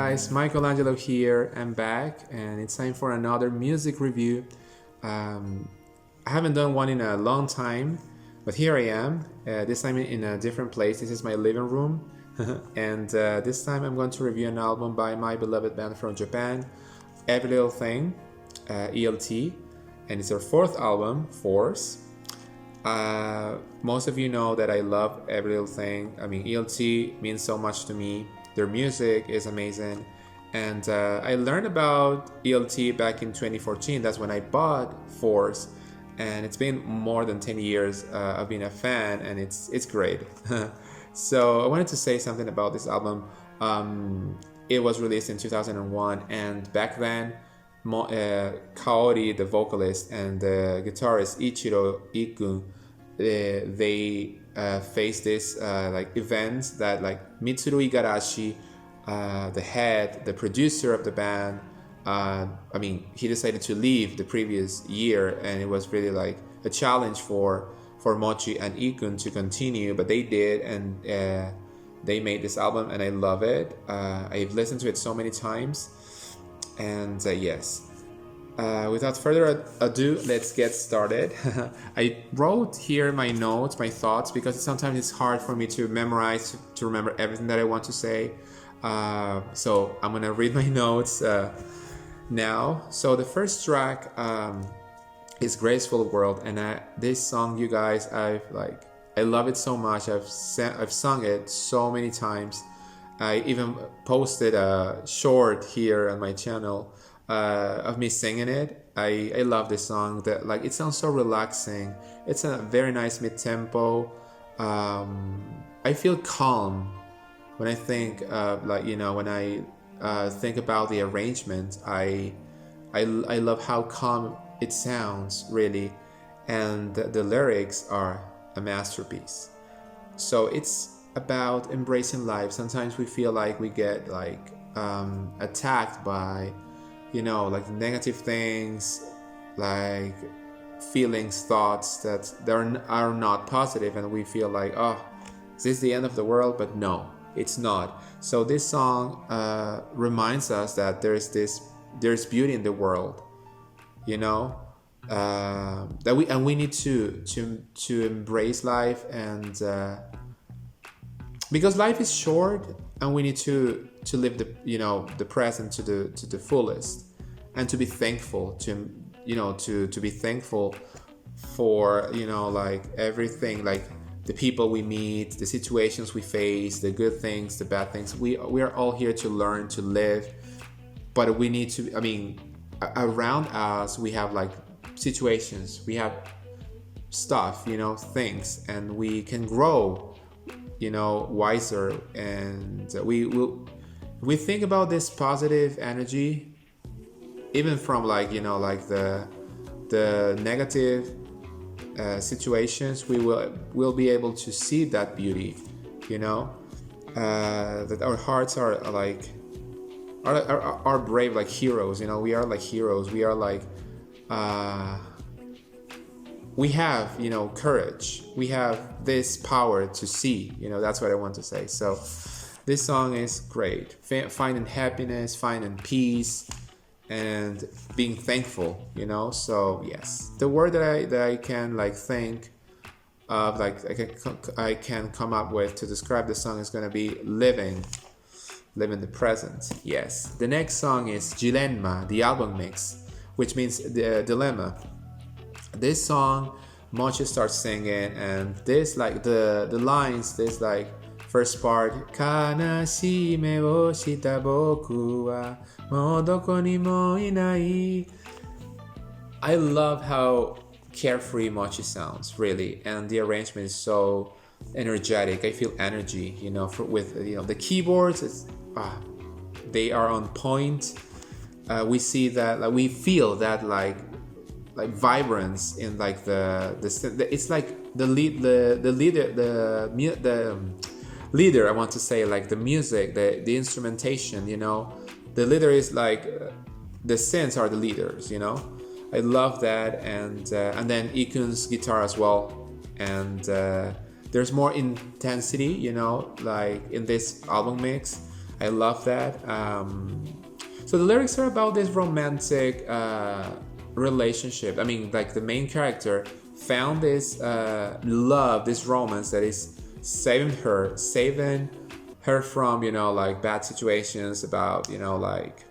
guys, Michelangelo here. I'm back and it's time for another music review. I haven't done one in a long time, but here I am, this time in a different place. This is my living room and this time I'm going to review an album by my beloved band from Japan, Every Little Thing, ELT, and it's their fourth album, Force. Most of you know that I love Every Little Thing. I mean, ELT means so much to me. Their music is amazing. And I learned about ELT back in 2014. That's when I bought Force. And it's been more than 10 years of being a fan, and it's great. So I wanted to say something about this album. It was released in 2001, and back then, Kaori, the vocalist, and the guitarist Ichiro Ikun, they faced this like events that like Mitsuru Igarashi, the producer of the band, he decided to leave the previous year, and it was really like a challenge for Mochi and Ikun to continue, but they did, and they made this album, and I love it. I've listened to it so many times, and yes. Without further ado, let's get started. I wrote here my notes, my thoughts, because sometimes it's hard for me to memorize, to remember everything that I want to say. So I'm gonna read my notes now. So the first track is Graceful World, and this song, you guys, I love it so much. I've sung it so many times. I even posted a short here on my channel of me singing it. I love this song. That it sounds so relaxing. It's a very nice mid-tempo. I feel calm when I think when I think about the arrangement. I love how calm it sounds, really, and the lyrics are a masterpiece. So it's about embracing life. Sometimes we feel like we get attacked by negative things, like feelings, thoughts that are not positive, and we feel like, oh, is this the end of the world? But no, it's not. So this song reminds us that there's beauty in the world, that we need to embrace life, and because life is short, and we need to live the present to the fullest, and to be thankful to be thankful for everything, like the people we meet, the situations we face, the good things, the bad things. We are all here to learn to live, but we need to, around us we have situations, we have stuff, things, and we can grow wiser, and we think about this positive energy, even from the negative situations. We will be able to see that beauty, that our hearts are brave, like heroes. We are like heroes. We are we have courage. We have this power to see. That's what I want to say. So this song is great. Finding happiness, finding peace, and being thankful. So yes, the word that I can think of, I can come up with to describe the song is gonna be living the present. Yes. The next song is JIRENMA, the album mix, which means the dilemma. This song, Mochi starts singing, and this the lines, this first part, Kanashime wo shita boku wa mou doko ni mo inai. I love how carefree Mochi sounds, really, and the arrangement is so energetic. I feel energy, with the keyboards. They are on point. We see that, we feel that vibrance in it's like the leader. I want to say the music, the instrumentation. The leader is the synths are the leaders. I love that, and then Ikun's guitar as well, and there's more intensity. In this album mix. I love that. So the lyrics are about this romantic relationship. I mean, like the main character found this love, this romance that is saving her from, you know, like bad situations, about, you know, like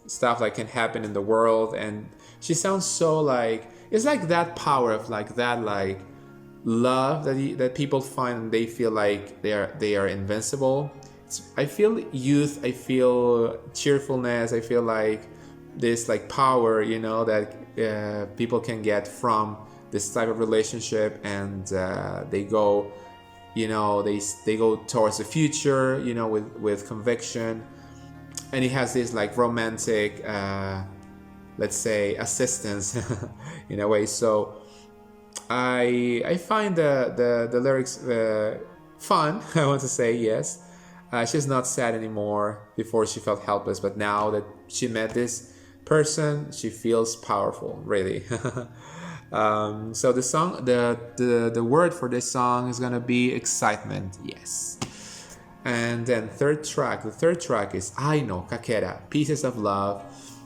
stuff like can happen in the world. And she sounds so like, it's like that power of like that like love that people find, and they feel like they are invincible. I feel youth, I feel cheerfulness, I feel like this like power, you know, that people can get from this type of relationship. And they go, you know, they go towards the future, you know, with conviction. And it has this like romantic let's say assistance in a way. So I find the lyrics fun. I want to say, yes. She's not sad anymore. Before she felt helpless, but now that she met this person, she feels powerful, really. So the song, the word for this song is gonna be excitement. Yes. And then the third track is Ai no Kakera, Pieces of Love.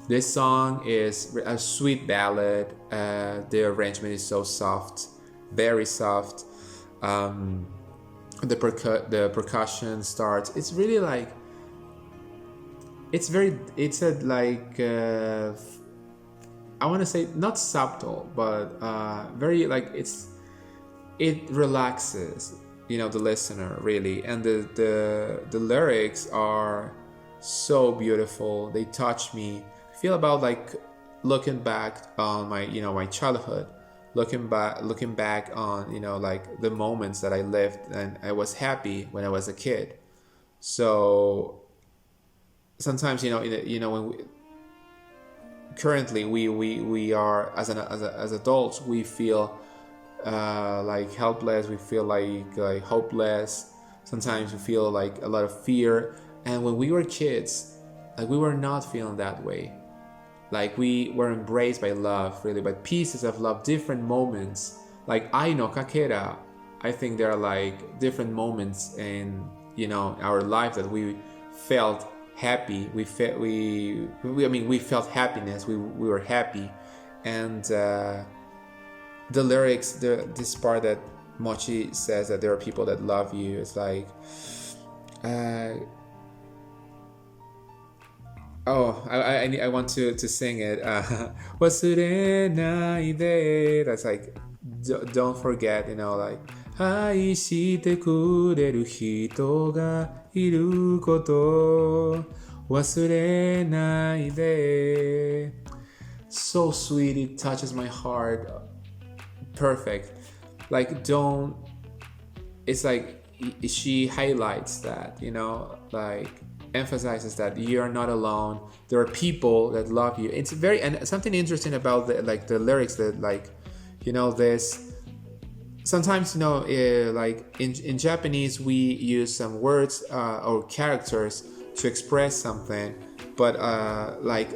This song is a sweet ballad. The arrangement is so soft, very soft. The percussion starts. It's really like, it's a like I want to say not subtle, but very like it relaxes, you know, the listener really. And the lyrics are so beautiful. They touch me. I feel about like looking back on my, you know, my childhood, looking back on, you know, like the moments that I lived and I was happy when I was a kid. So sometimes, you know, when currently we are as adults, we feel like helpless, we feel like hopeless. Sometimes we feel like a lot of fear. And when we were kids, like we were not feeling that way. Like we were embraced by love, really, by pieces of love, different moments. Like Ai no Kakera, I think there are like different moments in, you know, our life that we felt happy. We felt happiness. We were happy. And the lyrics, this part that Mochi says that there are people that love you. It's like, I want to sing it. Wasurenaide. That's like, don't forget, you know, like 愛してくれる人がいること忘れないで. So sweet, it touches my heart. Perfect. Like, don't. It's like she highlights that, you know, like emphasizes that you're not alone. There are people that love you. It's very, and something interesting about the lyrics that, like, you know, this. Sometimes, you know, like in Japanese, we use some words or characters to express something, but like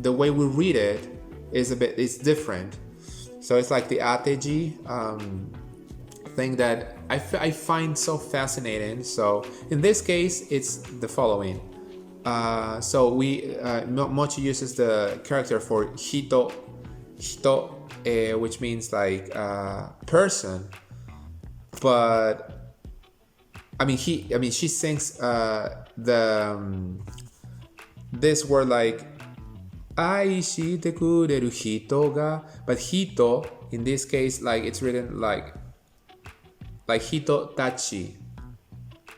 the way we read it is different. So it's like the ateji thing that I find so fascinating. So in this case, it's the following. So Mochi uses the character for hito, which means like person, but she sings this word like 愛してくれる人が, but hito in this case, like it's written like hito tachi,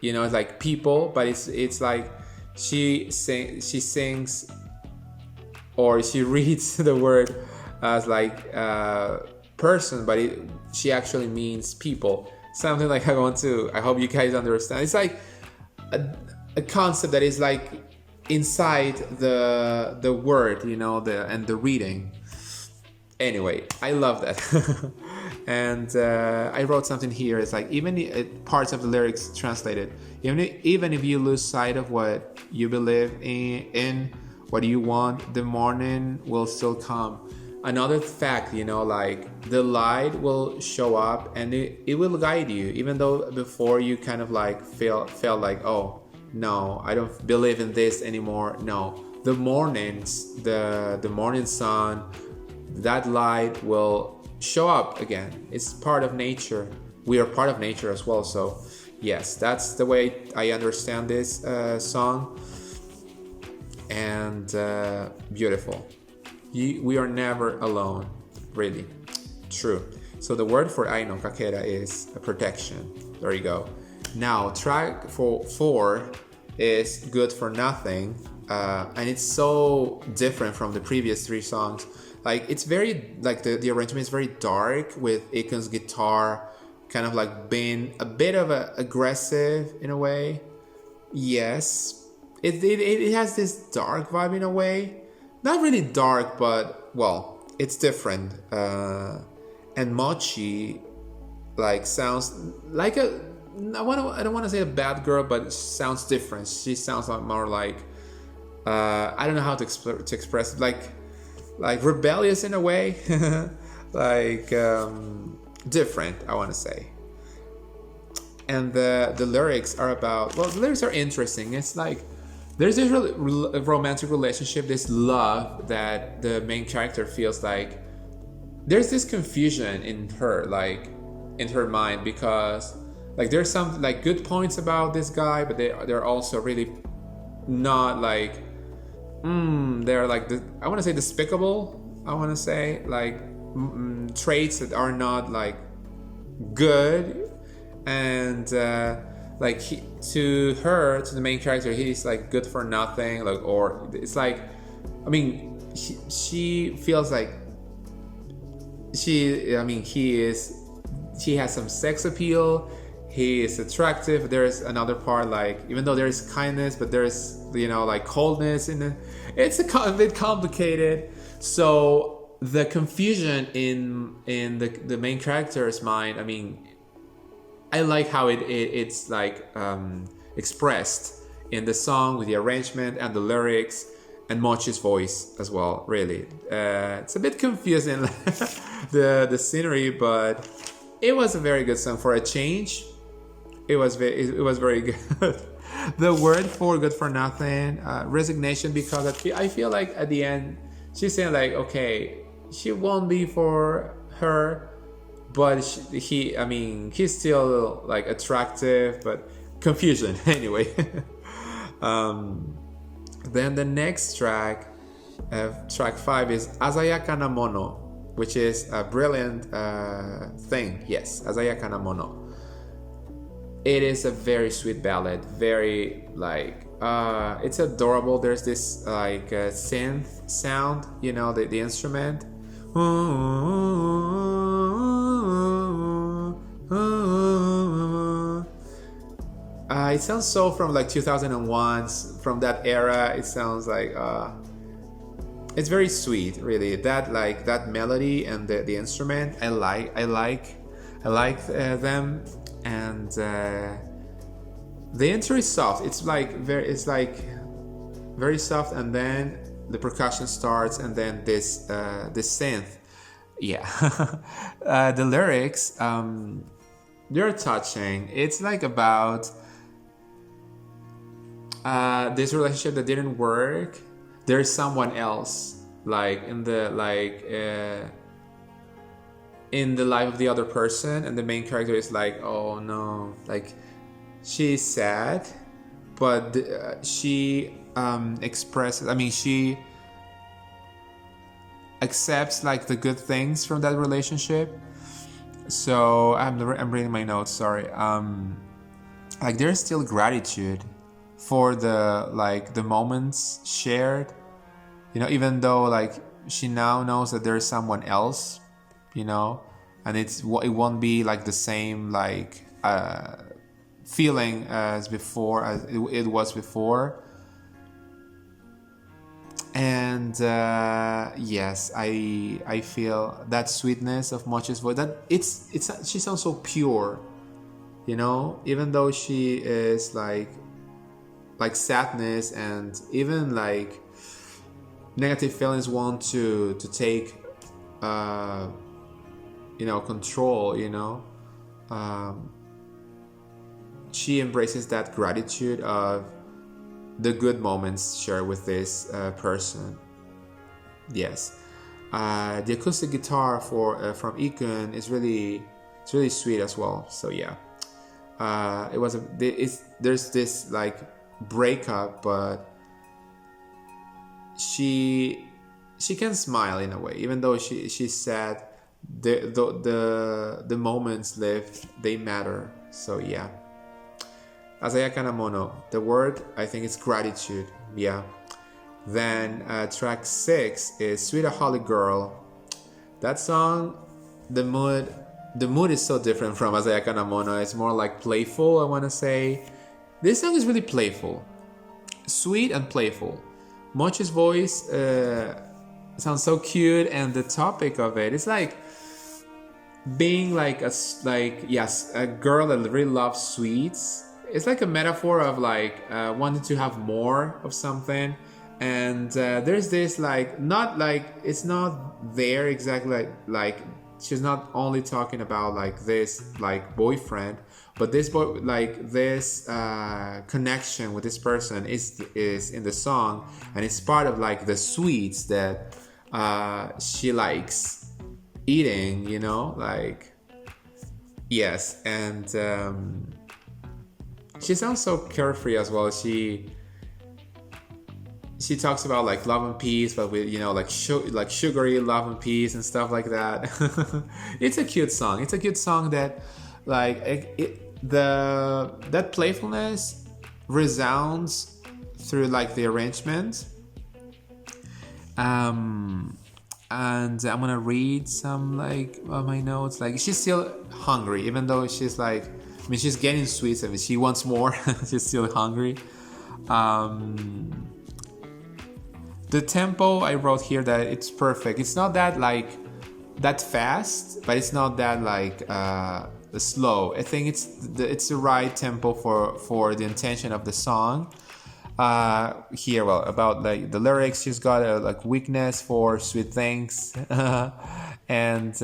you know, it's like people, but it's like she sings or she reads the word as like person, but she actually means people. Something like I hope you guys understand. It's like a concept that is like inside the word, you know, and the reading. Anyway, I love that. And I wrote something here. It's like, even parts of the lyrics translated, even if you lose sight of what you believe in what you want, the morning will still come. Another fact, you know, like the light will show up and it will guide you, even though before you kind of like felt like, oh, no, I don't believe in this anymore. No, the mornings, the morning sun, that light will show up again. It's part of nature. We are part of nature as well. So yes, that's the way I understand this song. And beautiful. We are never alone, really. True. So the word for Ai no Kakera is protection. There you go. Now, track 4 is Good for Nothing. And it's so different from the previous 3 songs. Like, it's very, like, the arrangement is very dark with Ikon's guitar kind of like being a bit of a aggressive in a way. Yes. It has this dark vibe in a way. Not really dark, but, well, it's different. And Mochi, like, sounds like a... I don't want to say a bad girl, but sounds different. She sounds like more like... I don't know how to express it. Like rebellious in a way. Like, different, I want to say. And the lyrics are about... Well, the lyrics are interesting. It's like... There's this romantic relationship, this love that the main character feels like. There's this confusion in her, like, in her mind, because, like, there's some, like, good points about this guy, but they're also really not, like, they're, like, I want to say despicable, I want to say, like, traits that are not, like, good, and, like, to the main character, he's like good for nothing, like, or it's like, I mean, she feels like she has some sex appeal, he is attractive. There's another part, like, even though there's kindness, but there's, you know, like, coldness in it. It's a bit complicated. So the confusion in the main character's mind, I mean, I like how it's like expressed in the song with the arrangement and the lyrics and Mochi's voice as well. Really, it's a bit confusing the scenery, but it was a very good song for a change. It was very good. The word for Good for Nothing, resignation, because I feel like at the end she's saying like, okay, she won't be for her. But he's still like attractive, but confusion anyway. Then the next track, track 5, is鮮やかなもの, which is a brilliant thing. Yes, 鮮やかなもの. It is a very sweet ballad, very like it's adorable. There's this like synth sound, you know, the instrument. It sounds so from like 2001, from that era. It sounds like it's very sweet, really. That melody and the instrument, I like them, and the intro is soft. It's like very soft, and then the percussion starts, and then this synth. Yeah. The lyrics, they're touching. It's like about this relationship that didn't work. There's someone else, like in the life of the other person, and the main character is like, oh no, like, she's sad, but she expresses, she accepts like the good things from that relationship. So I'm reading my notes, sorry. Like, there's still gratitude for the moments shared, you know, even though like she now knows that there's someone else, you know, and it won't be like the same like feeling as before, as it was before. And yes, I feel that sweetness of Mochi's voice. That she sounds so pure, you know. Even though she is like sadness and even like negative feelings want to take control. You know, she embraces that gratitude of the good moments shared with this person. Yes. The acoustic guitar from Ikun is really sweet as well. So yeah, there's this like breakup, but she can smile in a way, even though she's sad. The moments lived, they matter. So yeah. Azayaka na mono. The word, I think, is gratitude. Yeah. Then track 6 is Sweetaholic Girl. That song, the mood is so different from Azayaka na mono. It's more like playful, I want to say. This song is really playful. Sweet and playful. Mochi's voice sounds so cute, and the topic of it is like being like a girl that really loves sweets. It's like a metaphor of like wanting to have more of something. And there's this like, not like, it's not there exactly like she's not only talking about like this like boyfriend, but this connection with this person is in the song, and it's part of like the sweets that she likes eating, you know, like, yes. And she sounds so carefree as well. She talks about like love and peace, but with, you know, like sugary love and peace and stuff like that. It's a cute song. It's a cute song that like that playfulness resounds through like the arrangement. And I'm gonna read some like my notes. Like, she's still hungry, even though she's like, I mean, she's getting sweets. I mean, she wants more. She's still hungry. The tempo I wrote here, that it's perfect. It's not that like that fast, but it's not that like slow. I think it's the right tempo for the intention of the song. Here, well, about like the lyrics, she's got a like weakness for sweet things, and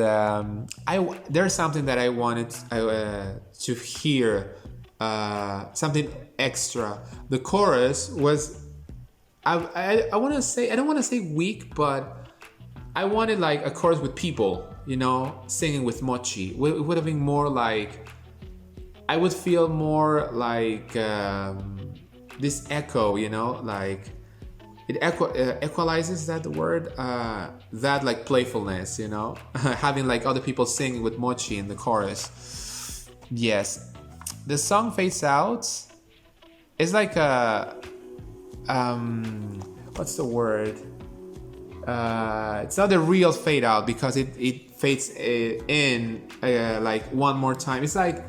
there's something that I wanted to hear, something extra. The chorus was. I want to say, I don't want to say weak, but I wanted like a chorus with people, you know, singing with Mochi. It would have been more like, I would feel more like this echo, you know, like it equalizes, is that the word? That like playfulness, you know, having like other people singing with Mochi in the chorus. Yes, the song fades out. It's like a what's the word? It's not a real fade out, because it fades in like one more time. It's like,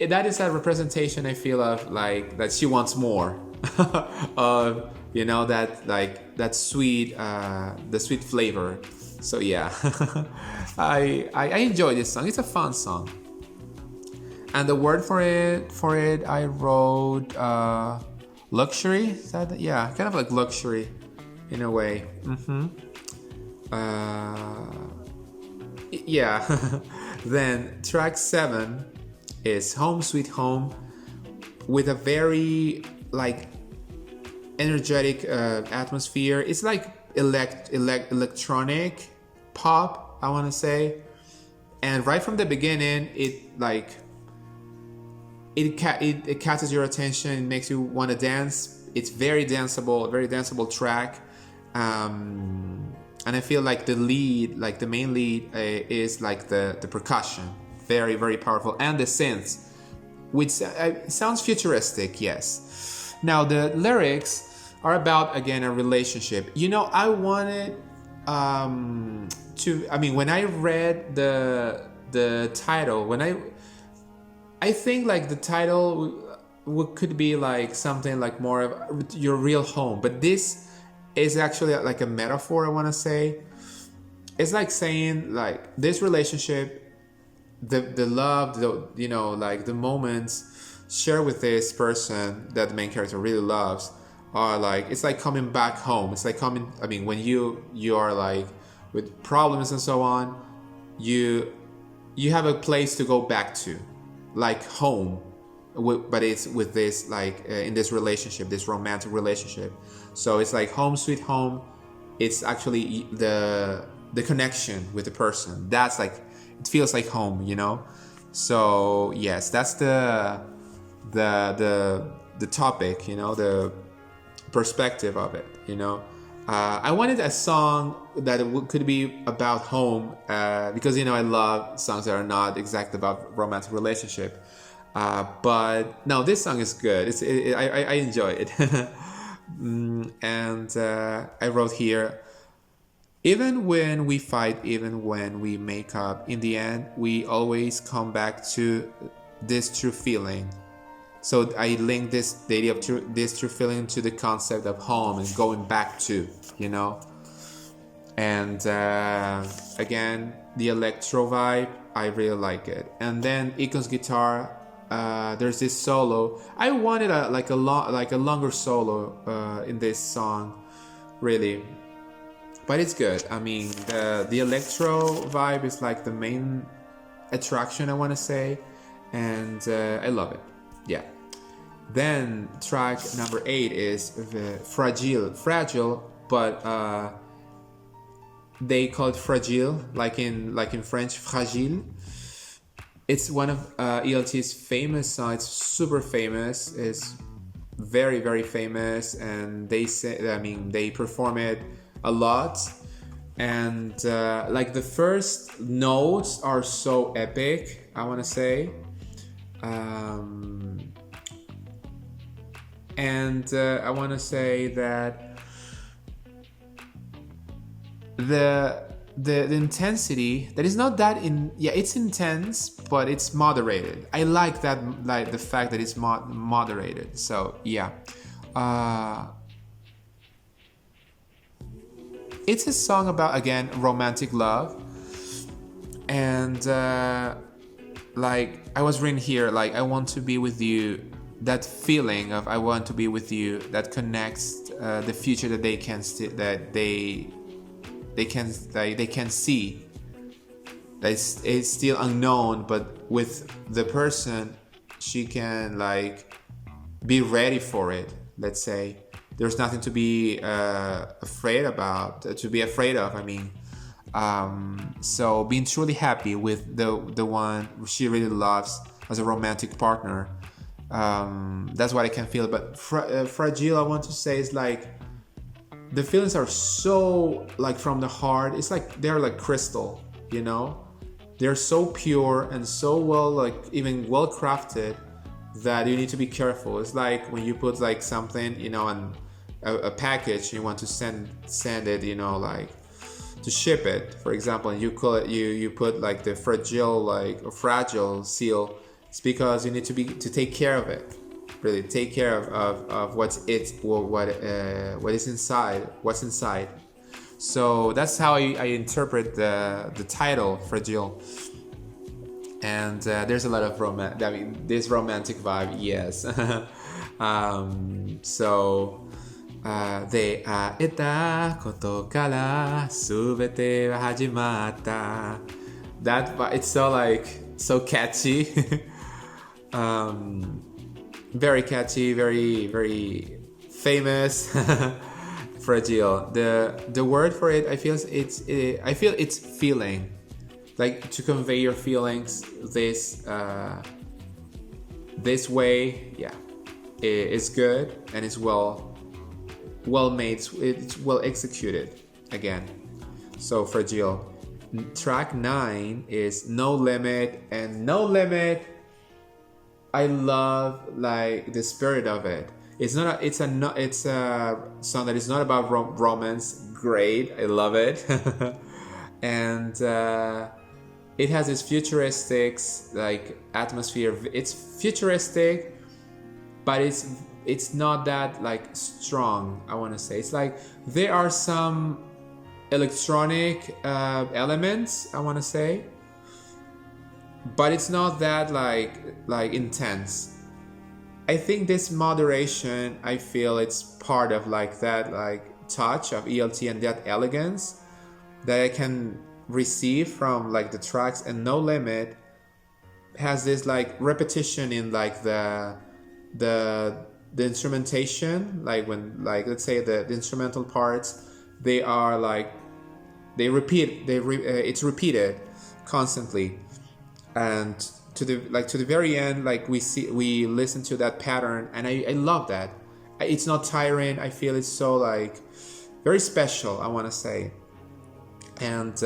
that is a representation, I feel, of like that she wants more of, you know, that like that sweet, the sweet flavor. So yeah, I enjoy this song. It's a fun song. And the word for it I wrote luxury. Is that, yeah, kind of like luxury in a way. Yeah. Then track 7 is Home Sweet Home, with a very like energetic atmosphere. It's like electronic pop, I want to say. And right from the beginning, it like it catches your attention. It makes you want to dance. It's very danceable track. And I feel like the main lead is like the percussion, very, very powerful, and the synths, which sounds futuristic. Yes. Now the lyrics are about, again, a relationship. You know, I wanted when I read the title, I think like the title could be like something like more of your real home, but this is actually like a metaphor, I want to say. It's like saying like this relationship, the love, you know, like the moments shared with this person that the main character really loves are like, it's like coming back home. It's like coming, when you are like with problems and so on, you have a place to go back to, like home, but it's with this like in this relationship, this romantic relationship. So it's like home sweet home. It's actually the connection with the person. That's like, it feels like home, you know. So yes, that's the topic, you know, the perspective of it, you know. I wanted a song that could be about home, because, you know, I love songs that are not exactly about romantic relationship. But no, this song is good. I enjoy it. And I wrote here, even when we fight, even when we make up, in the end, we always come back to this true feeling. So I link the idea of this true feeling to the concept of home and going back to, you know. And again, the electro vibe, I really like it. And then Ikon's guitar, there's this solo. I wanted a longer solo in this song, really. But it's good. I mean, the electro vibe is like the main attraction, I want to say. And I love it. Yeah. Then track number 8 is Fragile, but they call it fragile, like in French, fragile. It's one of ELT's famous songs. It's super famous. It's very, very famous, and they perform it a lot. And like the first notes are so epic, I want to say. And I want to say that the intensity, that is not that it's intense, but it's moderated. I like that, like the fact that it's moderated. So yeah, it's a song about, again, romantic love. And like I was reading here, like, I want to be with you. That feeling of I want to be with you, that connects the future that they can they can see. That it's still unknown, but with the person, she can like be ready for it. Let's say there's nothing to be afraid about. To be afraid of. I mean, so being truly happy with the one she really loves as a romantic partner. That's what I can feel. But fragile, I want to say, is like the feelings are so like from the heart. It's like they're like crystal, you know. They're so pure and so well, like even well crafted, that you need to be careful. It's like when you put like something, you know, on a package, you want to send it, you know, like to ship it, for example, and you put like the fragile seal. It's because you need to take care of it, really take care of what is inside, what's inside. So that's how I interpret the title, Fragile. And there's a lot of this romantic vibe, yes. So 出会えたことから全ては始まった That, it's so like so catchy. Very catchy, very, very famous. Fragile. The word for it, I feel it's feeling, like to convey your feelings this way. Yeah, it's good and it's well made. It's well executed again. So Fragile. Track 9 is No Limit, and No Limit, I love like the spirit of it. It's a song that is not about romance. Great, I love it. And it has this futuristic like atmosphere. It's futuristic, but it's not that like strong, I want to say. It's like there are some electronic elements, I want to say, but it's not that like intense. I think this moderation, I feel it's part of like that like touch of ELT and that elegance that I can receive from like the tracks. And No Limit, has this like repetition in like the instrumentation, like when, like, let's say the instrumental parts, they are like, it's repeated constantly, and to the very end, like we listen to that pattern, and I love that. It's not tiring. I feel it's so like very special, I want to say. And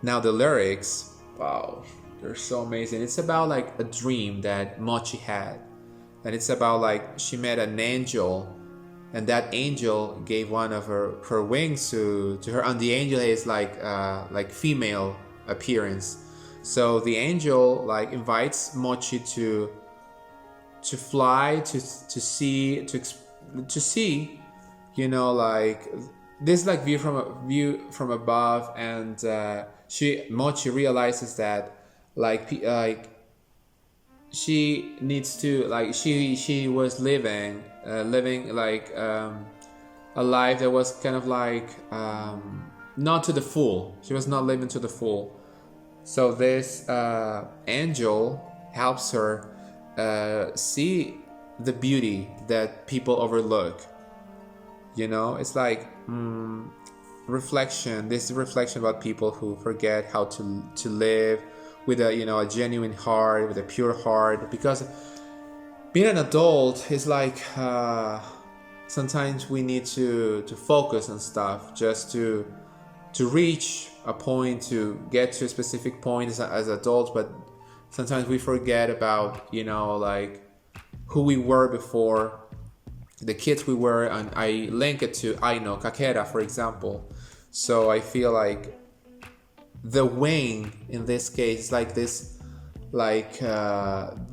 now the lyrics, wow, they're so amazing. It's about like a dream that Mochi had, and it's about like she met an angel, and that angel gave one of her wings to her, and the angel is like female appearance. So the angel like invites Mochi to fly, to see, you know, like this like view from above, and Mochi realizes that like she needs to, like, she was living like a life that was kind of like not to the full. She was not living to the full. So this angel helps her see the beauty that people overlook. You know, it's like reflection. This is reflection about people who forget how to live with a, you know, a genuine heart, with a pure heart. Because being an adult is like sometimes we need to focus on stuff just to reach a point, to get to a specific point as adults, but sometimes we forget about, you know, like who we were before, the kids we were, and I link it to Ai no Kakera, for example. So I feel like the wing in this case is like this, like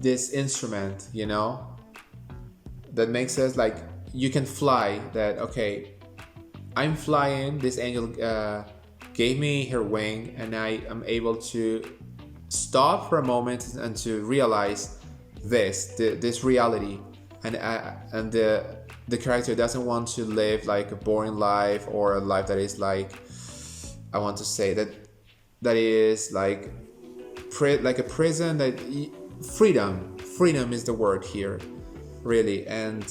this instrument, you know, that makes us like, you can fly, that okay, I'm flying, this angel gave me her wing, and I am able to stop for a moment and to realize this reality, and the character doesn't want to live like a boring life, or a life that is like, I want to say that is like a prison. That freedom is the word here, really. And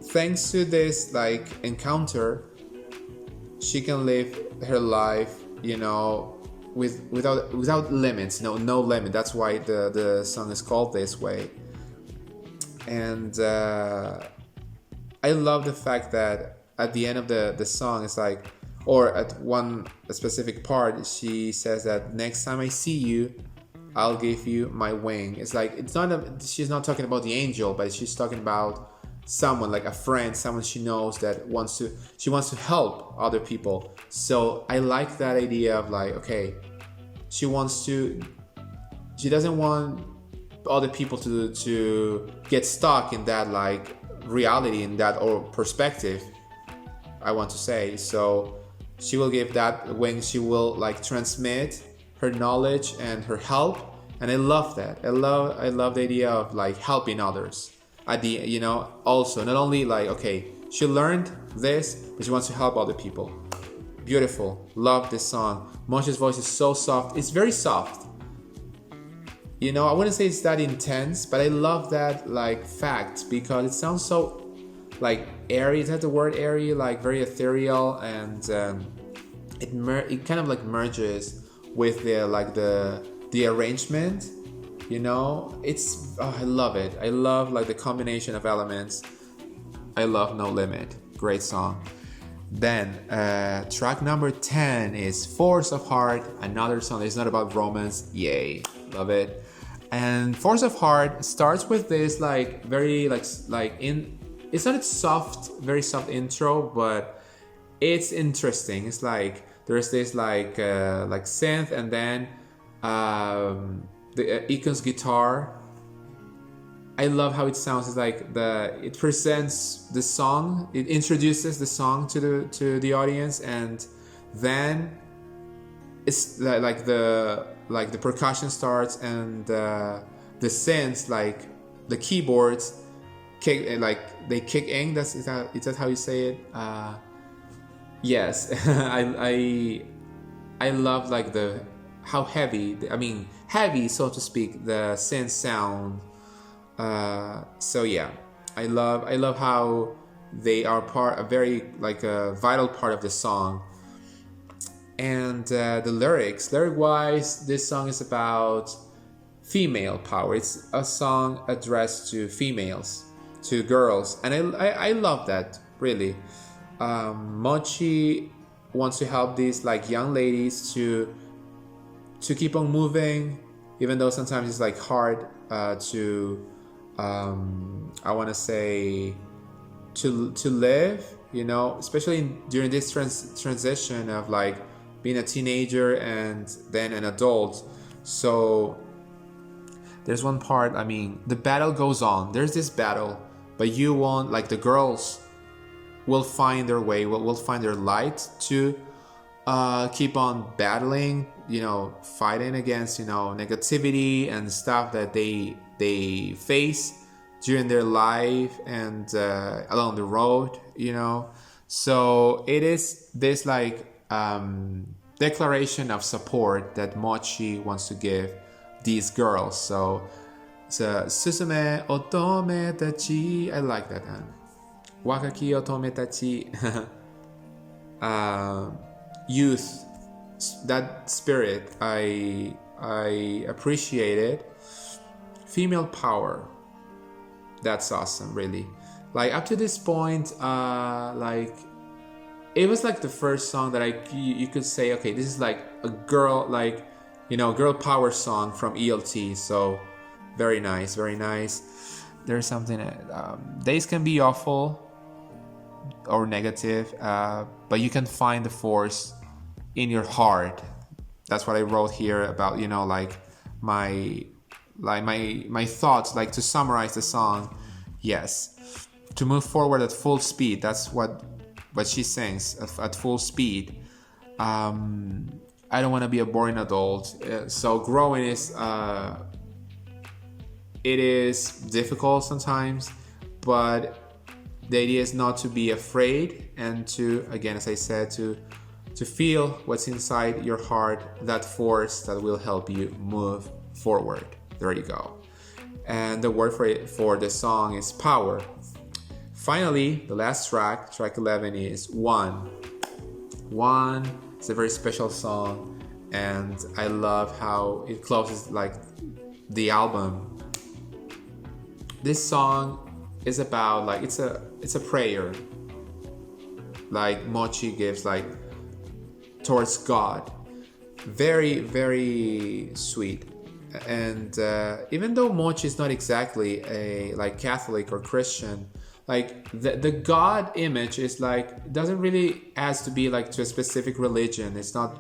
thanks to this like encounter, she can live her life, you know, without limits, no limit. That's why the song is called this way. And I love the fact that at the end of the song, it's like, or at a specific part, she says that next time I see you, I'll give you my wing. It's like, she's not talking about the angel, but she's talking about someone, like a friend, someone she knows that she wants to help other people. So I like that idea of like, okay, she doesn't want other people to get stuck in that like reality, in that or perspective, I want to say. So she will give that wing, she will like transmit her knowledge and her help, and I love that. I love the idea of like helping others at the, you know, also not only like, okay, she learned this, but she wants to help other people. Beautiful. Love this song. Mochi's voice is so soft. It's very soft. You know, I wouldn't say it's that intense, but I love that like fact, because it sounds so like airy. Is that the word, airy? Like very ethereal, and it kind of like merges with the arrangement. You know, I love it. I love like the combination of elements. I love No Limit. Great song. Then track number 10 is Force of Heart, another song that's not about romance. Yay, love it. And Force of Heart starts with this like very it's not a very soft intro, but it's interesting. It's like there's this like synth, and then the Ikon's guitar. I love how it sounds. It's like it presents the song, it introduces the song to the audience, and then it's like the percussion starts, and the synths, like the keyboards kick in. Is that how you say it? Yes. I love like the how heavy, heavy, so to speak, the synth sound. So yeah, I love how they are a very like a vital part of the song. And the lyric wise, this song is about female power. It's a song addressed to females, to girls, and I love that, really. Mochi wants to help these like young ladies to keep on moving, even though sometimes it's like hard to I want to say to live, especially during this transition of like being a teenager and then an adult. So there's one part, the battle goes on. There's this battle, but you won't, like the girls will find their way, will find their light to keep on battling, fighting against, negativity and stuff that they face during their life and along the road, So it is this like declaration of support that Mochi wants to give these girls. So Susume Otome Tachi, I like that one. Wakaki Otome Tachi. Youth, that spirit, I appreciate it. Female power, that's awesome, really. Like up to this point, like it was like the first song that you could say, okay, this is like a girl, like girl power song from ELT. So very nice, very nice. There's something days can be awful or negative, but you can find the force in your heart. That's what I wrote here about, like my thoughts, like to summarize the song. Yes, to move forward at full speed. That's what she sings, at full speed. I don't want to be a boring adult. So growing is it is difficult sometimes, but the idea is not to be afraid and to, again, as I said, to feel what's inside your heart, that force that will help you move forward. There you go. And the word for the song is power. Finally, the last track 11, is One. One is a very special song, and I love how it closes like the album. This song is about like it's a prayer, like Mochi gives like towards God. Very, very sweet. And even though Mochi is not exactly a like Catholic or Christian, like the God image is like doesn't really has to be like to a specific religion. It's not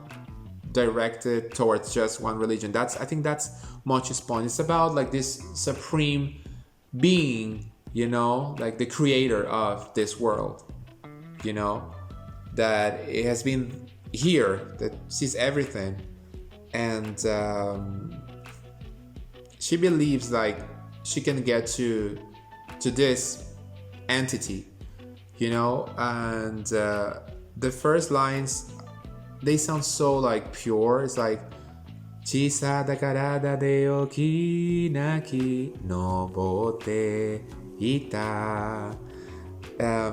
directed towards just one religion. I think that's Mochi's point. It's about like this supreme being, like the creator of this world, that it has been here, that sees everything, and she believes like she can get to this entity, and the first lines, they sound so like pure. It's like Chisa dakarada de okinaki nobote ita.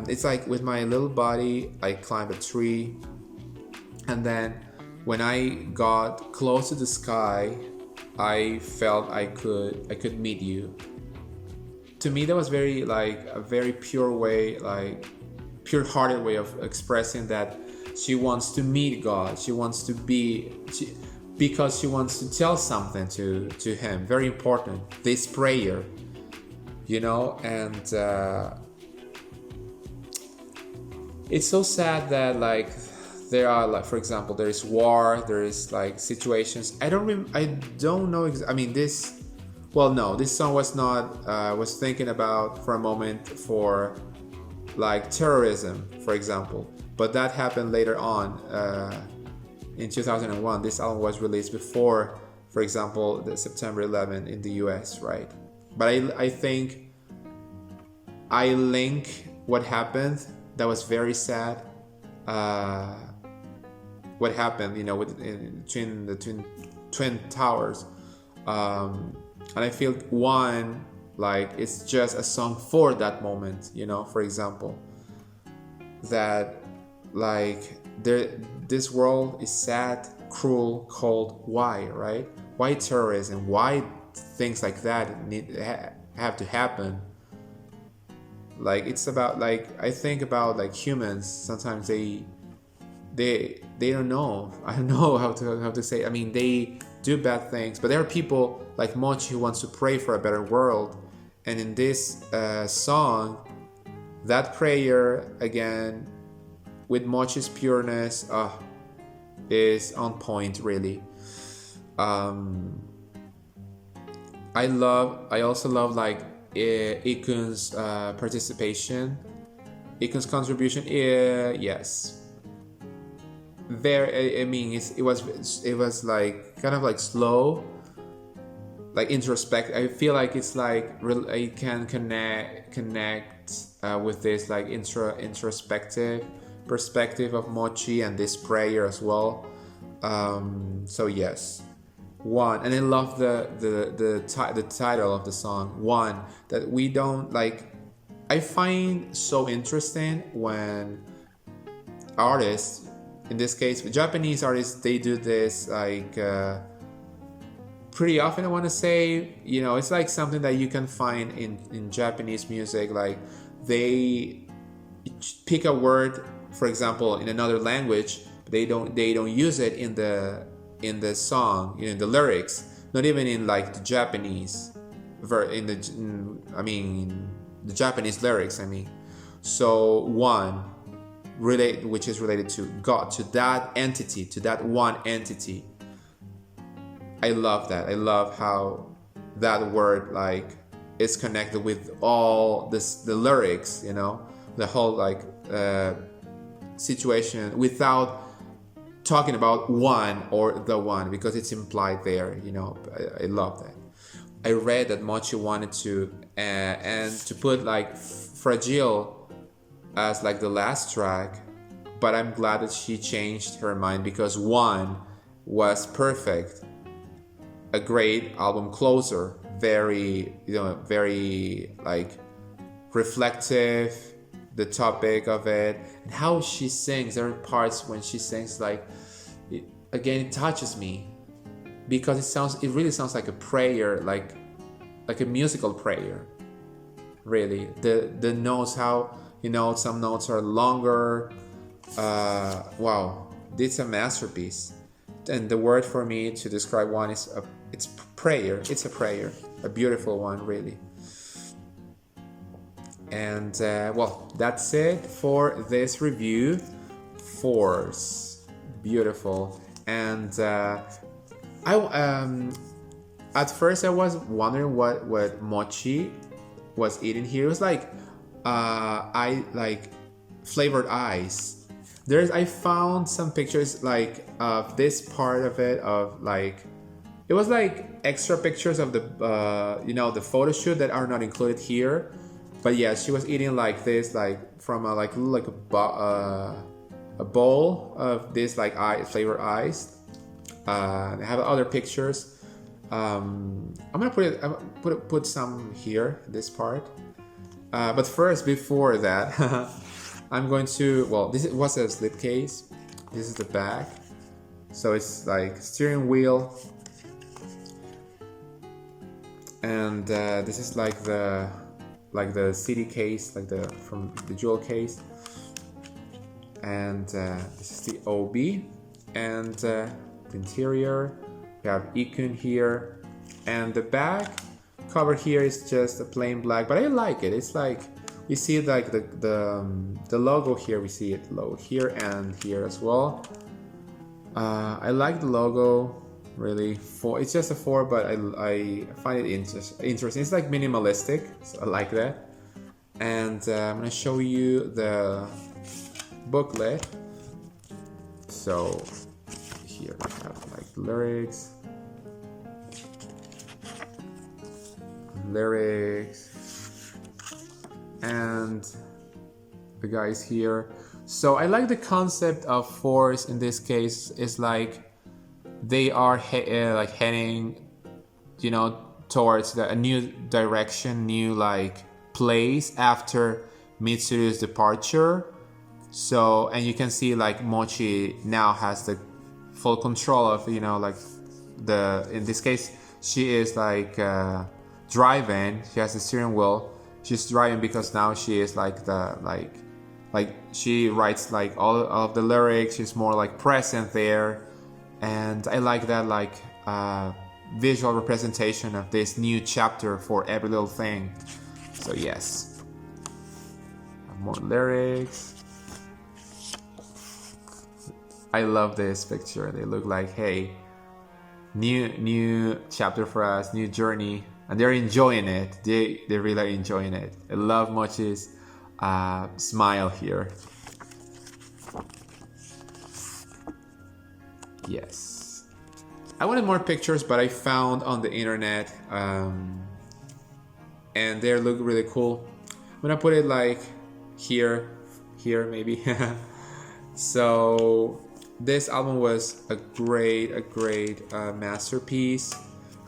It's like with my little body I climbed a tree, and then when I got close to the sky, I felt I could meet you. To me, that was very like a very pure way, like pure-hearted way of expressing that she wants to meet God. She wants to be, because she wants to tell something to him. Very important. This prayer, and it's so sad that like there are like, for example, there is war, there is like situations. I don't know. This song was not. Was thinking about for a moment for like terrorism, for example, but that happened later on. In 2001, this album was released before, for example, the September 11 in the US, right? But I think I link what happened. That was very sad. What happened, between twin towers, and I feel one, like it's just a song for that moment, you know. For example, that like this world is sad, cruel, cold. Why, right? Why terrorism? Why things like that have to happen? Like it's about, like I think about like humans. Sometimes they don't know. I don't know how to say. I mean, they do bad things, but there are people like Mochi who wants to pray for a better world. And in this song, that prayer again, with Mochi's pureness, is on point, really. I also love like Ikun's participation, Ikun's contribution. Yes, very. I mean, it was like kind of like slow, like introspect. I feel like it's like I can connect with this like introspective perspective of Mochi and this prayer as well. So yes, one. And I love the title of the song, One, that we don't like. I find so interesting when artists, in this case Japanese artists, they do this like pretty often. I want to say, you know, it's like something that you can find in Japanese music. Like they pick a word, for example, in another language, but they don't use it in the song, you know, in the lyrics. Not even in like the Japanese the Japanese lyrics. I mean, so one which is related to God, to that entity, to that one entity. I love that. I love how that word like is connected with all the lyrics, you know, the whole like situation, without talking about one or the one, because it's implied there, you know. I love that. I read that Mochi wanted to and to put like Fragile as like the last track, but I'm glad that she changed her mind, because one was perfect, a great album closer, very, you know, very like reflective, the topic of it, and how she sings. There are parts when she sings like it touches me, because it really sounds like a prayer, like a musical prayer, really. The notes, how, you know, some notes are longer. Wow, it's a masterpiece. And the word for me to describe one is it's prayer. It's a prayer, a beautiful one, really. And well, that's it for this review. Force, beautiful. And at first I was wondering what Mochi was eating here. It was like flavored ice. I found some pictures like of this part of it, of like, it was like extra pictures of the you know, the photo shoot that are not included here. But yeah, she was eating like this, like from a bowl of this like flavored ice. I have other pictures. I'm gonna put some here, this part. But first, before that, I'm going to, well, this was a slipcase. This is the back. So it's like steering wheel. And this is like the CD case, like from the jewel case. And this is the OB. And the interior, we have Ikun here. And the back cover here is just a plain black, but I like it. It's like, we see like the logo here. We see it logo here and here as well. I like the logo, really. It's just a 4, but I find it interesting. It's like minimalistic, so I like that. And I'm gonna show you the booklet. So here we have like lyrics, and the guys here. So I like the concept of force in this case. Is like they are like heading, you know, towards a new direction, new like place after Mitsuru's departure. So, and you can see like Mochi now has the full control of, you know, like in this case, she is like driving. She has the steering wheel. She's driving because now she is like like she writes like all of the lyrics. She's more like present there, and I like that like visual representation of this new chapter for Every Little Thing. So yes, more lyrics. I love this picture. They look like, hey, new chapter for us, new journey, and they're enjoying it. They really are enjoying it. I love Mochi's smile here. Yes, I wanted more pictures, but I found on the internet, and they look really cool. I'm gonna put it like here maybe. So this album was a great masterpiece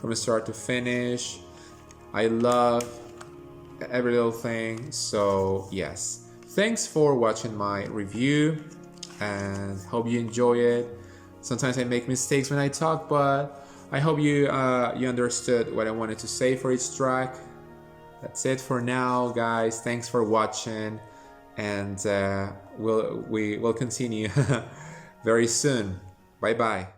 from start to finish. I love Every Little Thing. So yes, thanks for watching my review and hope you enjoy it. Sometimes I make mistakes when I talk, but I hope you understood what I wanted to say for each track. That's it for now, guys. Thanks for watching, and we'll continue very soon. Bye bye.